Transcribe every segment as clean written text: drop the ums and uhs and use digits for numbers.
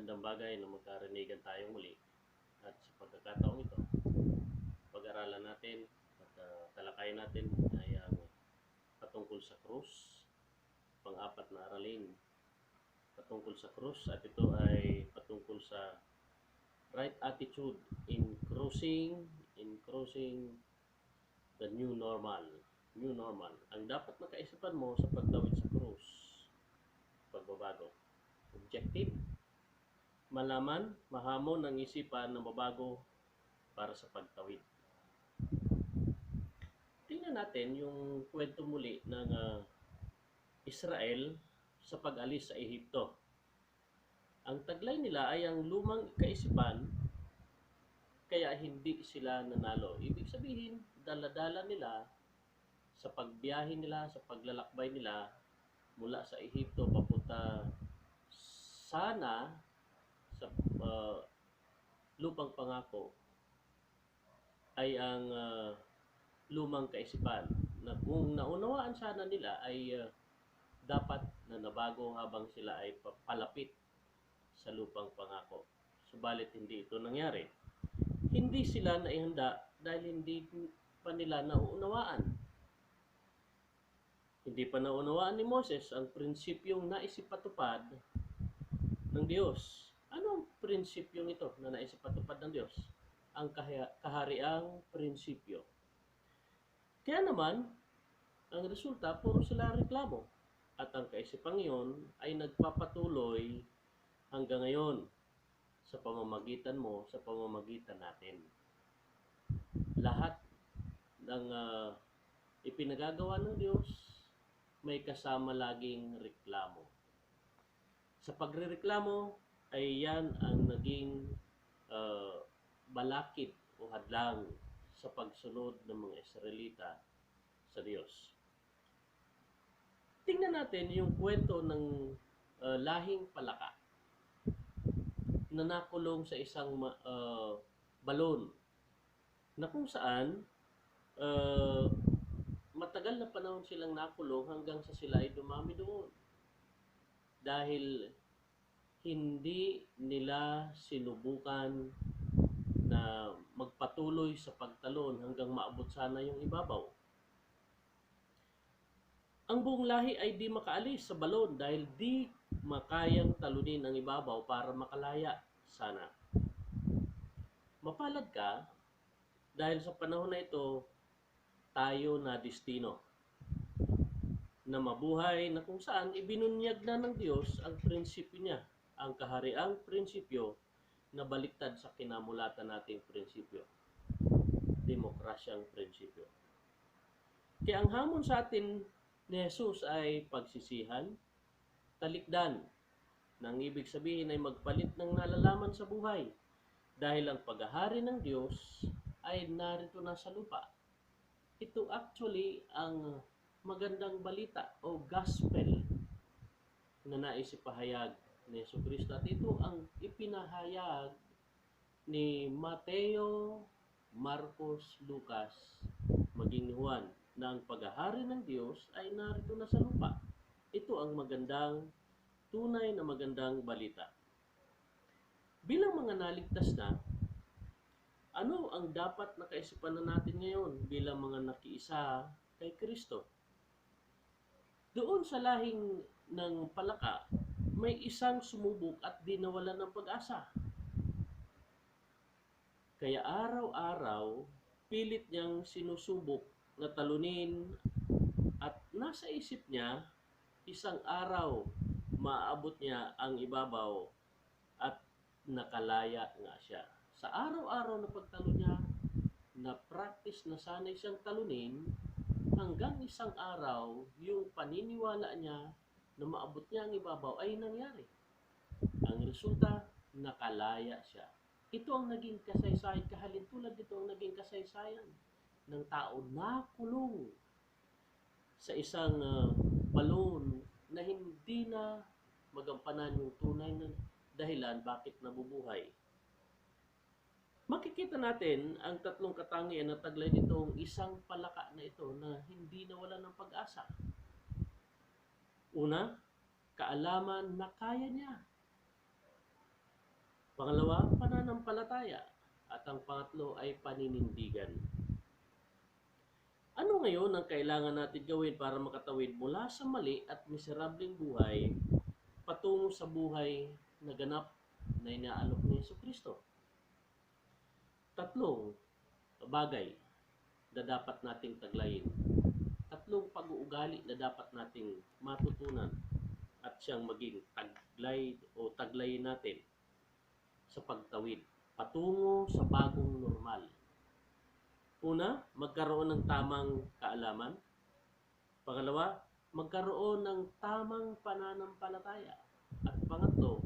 Magandang bagay na magkarinigan tayo muli at sa pagkakataong ito, pag-aralan natin at talakayin natin ay ang patungkol sa krus, pang-apat na aralin patungkol sa krus at ito ay patungkol sa right attitude in crossing the new normal. New normal. Ang dapat makaisipan mo sa pagtawid sa krus, pagbabago. Objective, malaman, mahamon ang isipan na mabago para sa pagtawid. Tingnan natin yung kwento muli ng Israel sa pag-alis sa Ehipto. Ang taglay nila ay ang lumang kaisipan, kaya hindi sila nanalo. Ibig sabihin, dala-dala nila sa pagbiyahe nila, sa paglalakbay nila mula sa Ehipto papunta sana sa lupang pangako ay ang lumang kaisipan na kung naunawaan sana nila ay dapat na nabago habang sila ay palapit sa lupang pangako. Subalit hindi ito nangyari. Hindi sila naihanda dahil hindi pa nila nauunawaan. Hindi pa naunawaan ni Moses ang prinsipyong naisipatupad ng Diyos. Ano ang prinsipyong ito na naisipatupad ng Diyos? Ang kahariang prinsipyo. Kaya naman, ang resulta, puro sila reklamo. At ang kaisipang iyon ay nagpapatuloy hanggang ngayon sa pamamagitan mo, sa pamamagitan natin. Lahat ng ipinagagawa ng Diyos, may kasama laging reklamo. Sa pagrereklamo ay yan ang naging balakid o hadlang sa pagsunod ng mga Israelita sa Diyos. Tingnan natin yung kwento ng lahing palaka na nakulong sa isang balon na kung saan matagal na panahon silang nakulong hanggang sa sila ay dumami doon. Dahil hindi nila sinubukan na magpatuloy sa pagtalon hanggang maabot sana yung ibabaw. Ang buong lahi ay di makaalis sa balon dahil di makayang talunin ang ibabaw para makalaya sana. Mapalad ka dahil sa panahon na ito, tayo na destino na mabuhay na kung saan ibinunyag na ng Diyos ang prinsipyo niya, ang kahariang prinsipyo na baliktad sa kinamulatan nating prinsipyo, demokrasyang prinsipyo. Kaya ang hamon sa atin ni Jesus ay pagsisihan, talikdan, nang ibig sabihin ay magpalit ng nalalaman sa buhay dahil ang paghahari ng Diyos ay narito na sa lupa. Ito actually ang magandang balita o gospel na nais ipahayag ni Jesucristo. At ito ang ipinahayag ni Mateo, Marcos, Lucas, maging ni Juan, na ang paghahari ng Diyos ay narito na sa lupa. Ito ang magandang, tunay na magandang balita. Bilang mga naligtas na, ano ang dapat na kaisipan na natin ngayon bilang mga nakiisa kay Kristo? Doon sa lahing ng palaka, may isang sumubok at di nawalan ng pag-asa. Kaya araw-araw, pilit niyang sinusubok na talunin at nasa isip niya, isang araw, maaabot niya ang ibabaw at nakalaya nga siya. Sa araw-araw na pagtalon niya, na-practice na sanay siyang talunin hanggang isang araw, yung paniniwala niya na maabot niya ang ibabaw ay nangyari. Ang resulta, nakalaya siya. Ito ang naging kasaysayan, kahalintulad dito ang naging kasaysayan ng tao na kulong sa isang balon na hindi na magampanan yung tunay na dahilan bakit nabubuhay. Makikita natin ang tatlong katangian na taglay nitong isang palaka na ito na hindi nawalan ng pag-asa. Una, kaalaman na kaya niya. Pangalawa, pananampalataya. At ang pangatlo ay paninindigan. Ano ngayon ang kailangan natin gawin para makatawid mula sa mali at miserableng buhay patungo sa buhay na ganap na inaalok ni Jesucristo? Tatlong bagay na dapat nating taglayin. Tatlong pag-uugali na dapat nating matutunan at siyang maging taglayin natin sa pagtawid patungo sa bagong normal. Una, magkaroon ng tamang kaalaman. Pangalawa, magkaroon ng tamang pananampalataya. At pangatlo,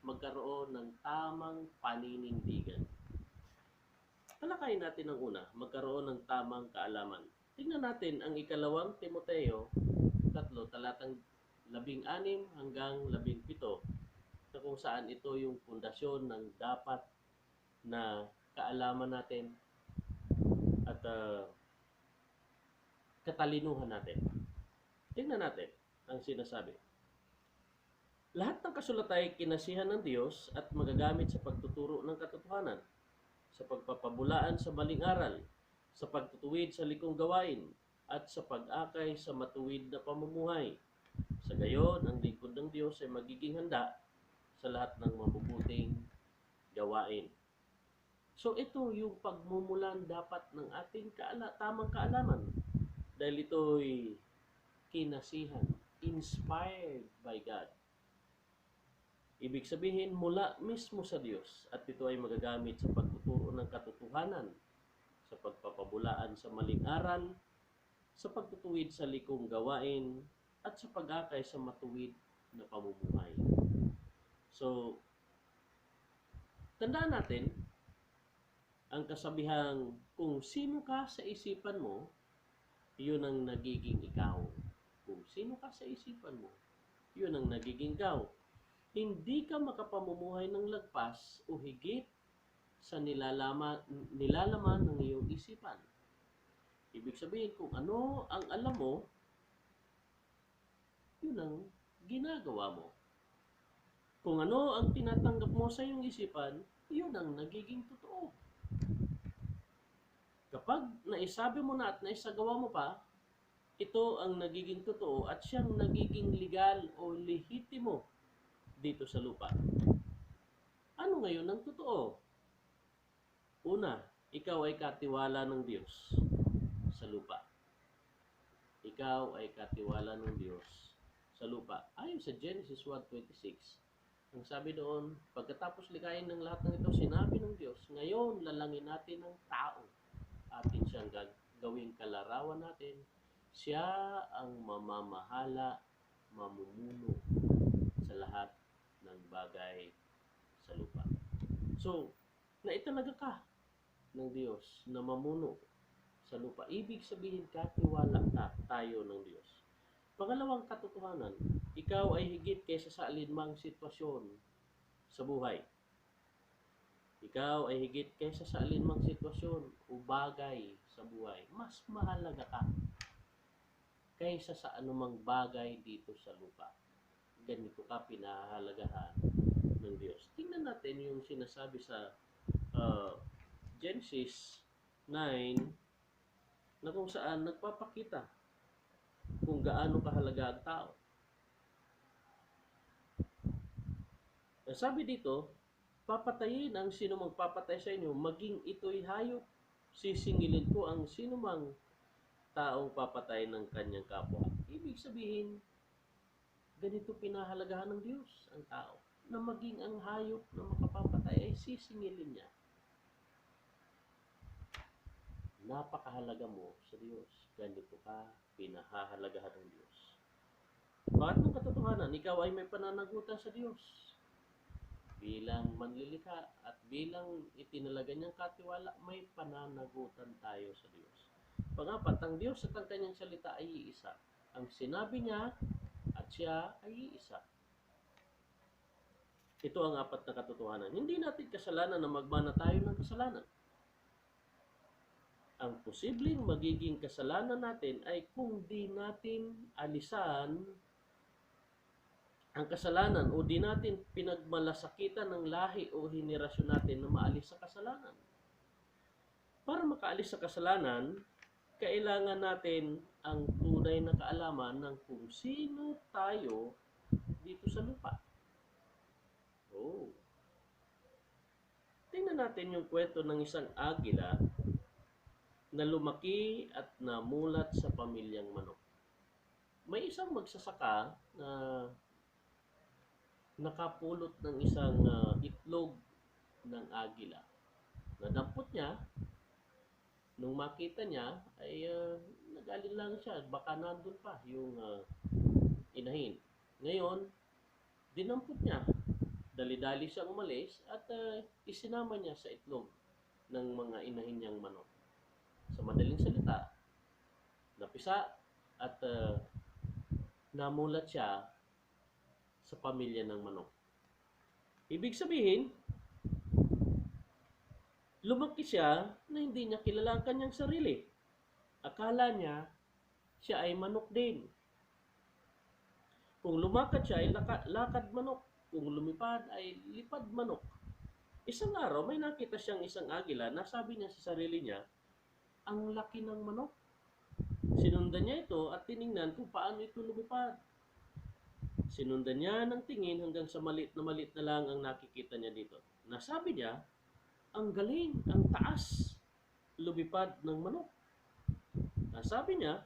magkaroon ng tamang paninindigan. Talakayin natin ang una, magkaroon ng tamang kaalaman. Tingnan natin ang ikalawang Timoteo 3, talatang 16 hanggang 17, na kung saan ito yung pundasyon ng dapat na kaalaman natin at katalinuhan natin. Tingnan natin ang sinasabi. Lahat ng kasulat ay kinasihan ng Diyos at magagamit sa pagtuturo ng katotohanan, sa pagpapabulaan sa maling aral, sa pagtutuwid sa likong gawain, at sa pag-akay sa matuwid na pamumuhay. Sa gayon, ang lingkod ng Diyos ay magiging handa sa lahat ng mabubuting gawain. So ito yung pagmumulan dapat ng ating tamang kaalaman. Dahil ito'y kinasihan, inspired by God. Ibig sabihin mula mismo sa Diyos, at ito ay magagamit sa pagtuturo ng katotohanan, sa pagpapabulaan sa maling aral, sa pagtutuwid sa likong gawain, at sa pag-akay sa matuwid na pamumuhay. So, tandaan natin ang kasabihang kung sino ka sa isipan mo, yun ang nagiging ikaw. Kung sino ka sa isipan mo, yun ang nagiging ikaw. Hindi ka makapamumuhay ng lagpas o higit sa nilalaman ng iyong isipan. Ibig sabihin, kung ano ang alam mo, yun ang ginagawa mo. Kung ano ang tinatanggap mo sa iyong isipan, yun ang nagiging totoo. Kapag naisabi mo na at naisagawa mo pa, ito ang nagiging totoo at siyang nagiging legal o lehitimo dito sa lupa. Ano ngayon ang totoo? Una, ikaw ay katiwala ng Diyos sa lupa. Ikaw ay katiwala ng Diyos sa lupa. Ayon sa Genesis 1:26, ang sabi doon, pagkatapos likayin ng lahat ng ito, sinabi ng Diyos, ngayon lalangin natin ang tao. Atin siyang gawing kalarawan natin. Siya ang mamamahala, mamumuno sa lahat ng bagay sa lupa. So, naitalaga ka ng Diyos na mamuno sa lupa. Ibig sabihin, katiwala tayo ng Diyos. Pangalawang katotohanan, ikaw ay higit kaysa sa alinmang sitwasyon sa buhay. Ikaw ay higit kaysa sa alinmang sitwasyon o bagay sa buhay. Mas mahalaga ka kaysa sa anumang bagay dito sa lupa. Ganito ka pinahahalagahan ng Diyos. Tingnan natin yung sinasabi sa Genesis 9 na kung saan nagpapakita kung gaano kahalaga ang tao. Sabi dito, papatayin ang sino magpapatay sa inyo, maging ito'y hayop. Sisingilin ko ang sino mang taong papatay ng kanyang kapwa. Ibig sabihin, ganito pinahalagahan ng Diyos ang tao, na maging ang hayop na makapapatay ay sisingilin niya. Napakahalaga mo sa Diyos. Ganito ka pinahahalagahan ng Diyos. Pangatlong katotohanan, ikaw ay may pananagutan sa Diyos. Bilang manlilikha at bilang itinalaga niyang katiwala, may pananagutan tayo sa Diyos. Pangapat, ang Diyos at ang kanyang salita ay iisa. Ang sinabi niya at siya ay iisa. Ito ang apat na katotohanan. Hindi natin kasalanan na magmana tayo ng kasalanan. Ang posibleng magiging kasalanan natin ay kung di natin alisan ang kasalanan o di natin pinagmalasakitan ng lahi o henerasyon natin na maalis sa kasalanan. Para makaalis sa kasalanan, kailangan natin ang tunay na kaalaman ng kung sino tayo dito sa lupa. Oh. Tingnan natin yung kwento ng isang agila na lumaki at namulat sa pamilyang manok. May isang magsasaka na nakapulot ng isang itlog ng agila. Nadampot niya, nung makita niya ay nagaling lang siya, baka nandun pa yung inahin. Ngayon, dinampot niya, dali-dali siyang umalis at isinama niya sa itlog ng mga inahin niyang manok. Sa madaling salita, napisa at namulat siya sa pamilya ng manok. Ibig sabihin, lumaki siya na hindi niya kilala ang kanyang sarili. Akala niya siya ay manok din. Kung lumakad siya ay lakad manok. Kung lumipad ay lipad manok. Isang araw may nakita siyang isang agila na sabi niya sa sarili niya, ang laki ng manok. Sinundan niya ito at tiningnan kung paano ito lumipad. Sinundan niya ng tingin hanggang sa malit na lang ang nakikita niya dito. Nasabi niya, ang galing, ang taas, lumipad ng manok. Nasabi niya,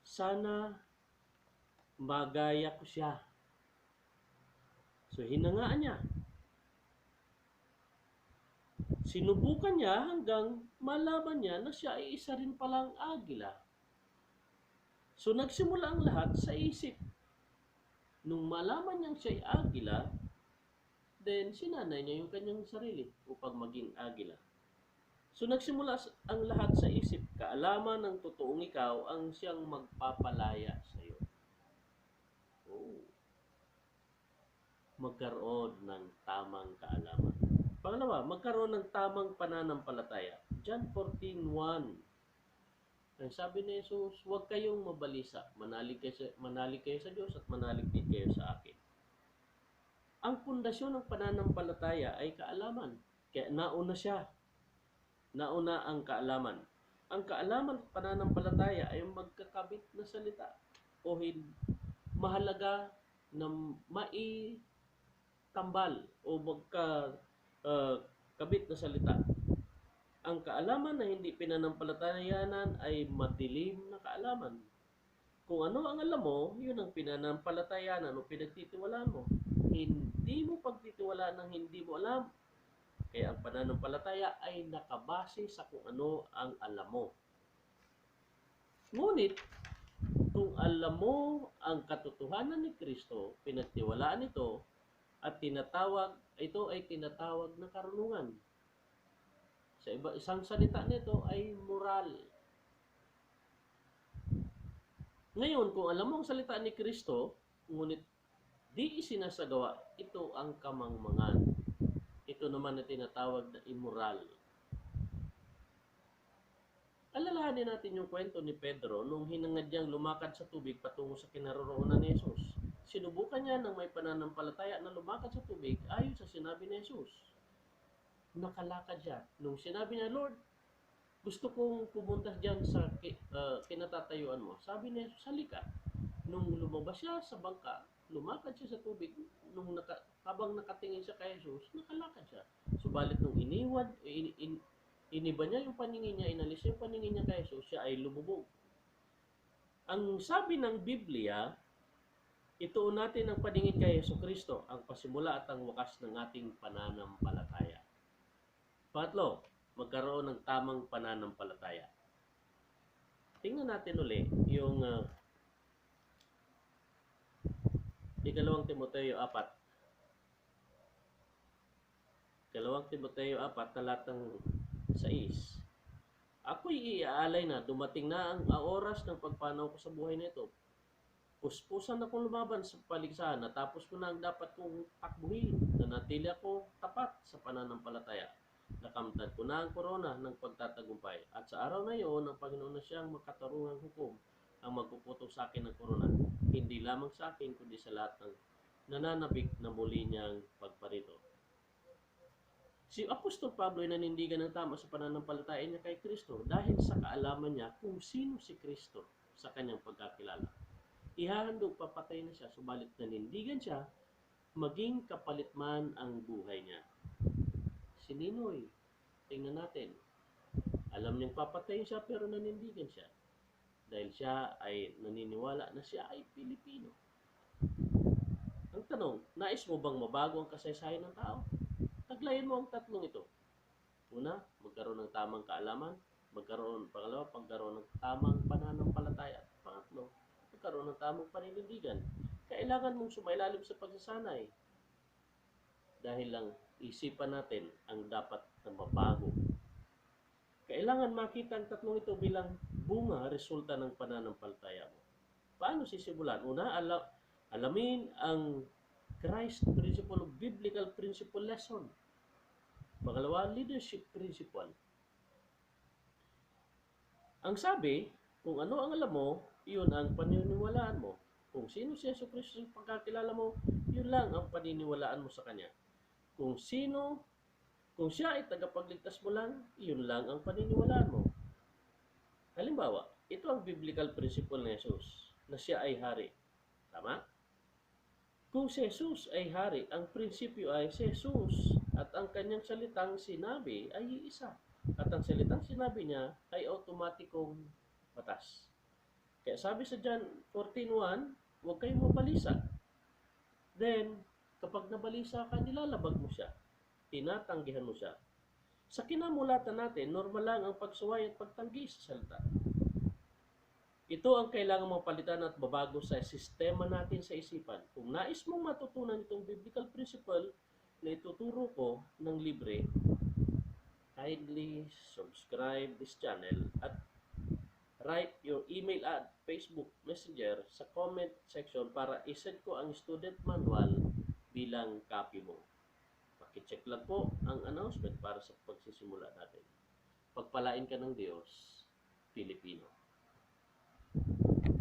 sana magaya ko siya. So hinangaan niya. Sinubukan niya hanggang malaman niya na siya ay isa rin palang agila. So nagsimula ang lahat sa isip. Nung malaman niyang siya ay agila, then sinanay niya yung kanyang sarili upang maging agila. So nagsimula ang lahat sa isip. Kaalaman ng totoong ikaw ang siyang magpapalaya sa iyo. Oh. Magkaroon ng tamang kaalaman. Pangalawa, magkaroon ng tamang pananampalataya. John 14:1. Ang sabi ni Jesus, huwag kayong mabalisa. Manalig kayo sa Diyos at manalig din kayo sa akin. Ang pundasyon ng pananampalataya ay kaalaman. Kaya nauna siya. Nauna ang kaalaman. Ang kaalaman at pananampalataya ay magkakabit na salita o mahalaga na maitambal o magkakabit na salita. Ang kaalaman na hindi pinanampalatayanan ay madilim na kaalaman. Kung ano ang alam mo, yun ang pinanampalatayanan o pinagtitiwalaan mo. Hindi mo pagtitiwalaan ng hindi mo alam. Kaya ang pananampalataya ay nakabase sa kung ano ang alam mo. Ngunit, kung alam mo ang katotohanan ni Kristo, pinagtiwalaan ito, at ito ay tinatawag na karunungan. Sa isang salita nito ay moral. Ngayon, kung alam mo ang salita ni Kristo, ngunit di isinasagawa, ito ang kamangmangan. Ito naman na tinatawag na immoral. Alalahanin natin yung kwento ni Pedro nung hinangad niyang lumakad sa tubig patungo sa kinaroroonan ni Jesus. Sinubukan niya ng may pananampalataya na lumakad sa tubig ayon sa sinabi ni Jesus. Nakalakad siya. Nung sinabi niya, Lord, gusto kong pumunta dyan sa kinatatayuan mo. Sabi niya, halika. Nung lumabas siya sa bangka, lumakad siya sa tubig. Habang nakatingin siya kay Jesus, nakalakad siya. Subalit nung iniba niya yung paningin niya, inalis yung paningin niya kay Jesus, siya ay lumubog. Ang sabi ng Biblia, ituon natin ang paningin kay Jesucristo, ang pasimula at ang wakas ng ating pananampalataya. Pangatlo, magkaroon ng tamang pananampalataya. Tingnan natin uli yung Ikalawang Timoteo 4. Ikalawang Timoteo 4, talatang 6. Ako'y iaalay na, dumating na ang oras ng pagpanaw ko sa buhay nito. Puspusan akong lumaban sa paligsahan, natapos ko na ang dapat kong takbuhin, nanatili ako tapat sa pananampalataya. Nakamtan ko na ang korona ng pagtatagumpay. At sa araw na iyon, ang Panginoon na siyang makatarungang hukom ang magpuputok sa akin ng korona. Hindi lamang sa akin, kundi sa lahat ng nananabik na muli niyang pagparito. Si Apostol Pablo ay nanindigan ng tama sa pananampalataya niya kay Kristo dahil sa kaalaman niya kung sino si Kristo sa kanyang pagkakilala. Ihahandog papatay na siya, subalit nanindigan siya, maging kapalit man ang buhay niya. Si Ninoy, tingnan natin, alam niyang papatayin siya pero nanindigan siya dahil siya ay naniniwala na siya ay Pilipino. Ang tanong, nais mo bang mabago ang kasaysayan ng tao? Taglayin mo ang tatlong ito. Una, magkaroon ng tamang kaalaman. Pagkaroon ng tamang pananampalataya. At pangatlo, magkaroon ng tamang paninindigan. Kailangan mong sumailalim sa pagsasanay. Dahil lang isipan natin ang dapat na mabago. Kailangan makita ang tatlong ito bilang bunga, resulta ng pananampalataya mo. Paano sisimulan? Una, alamin ang Christ principle of biblical principle lesson. Pangalawa, leadership principle. Ang sabi, kung ano ang alam mo, yun ang paniniwalaan mo. Kung sino si Yesu Cristo sa pagkakilala mo, yun lang ang paniniwalaan mo sa Kanya. Kung siya ay tagapagligtas mo lang, yun lang ang paniniwalaan mo. Halimbawa, ito ang biblical principle ni Jesus, na siya ay hari. Tama? Kung si Jesus ay hari, ang prinsipyo ay si Jesus at ang kanyang salitang sinabi ay iisa. At ang salitang sinabi niya ay automatikong batas. Kaya sabi sa John 14:1, huwag kayong mabalisa. Then, kapag nabalisa ka, nilalabag mo siya. Tinatanggihan mo siya. Sa kinamulatan natin, normal lang ang pagsuway at pagtanggi sa salita. Ito ang kailangan mapalitan at babago sa sistema natin sa isipan. Kung nais mong matutunan itong biblical principle na ituturo ko ng libre, kindly subscribe this channel at write your email at Facebook Messenger sa comment section para isend ko ang student manual bilang copy mo. Pakicheck lang po ang announcement para sa pagsisimula natin. Pagpalain ka ng Diyos, Pilipino.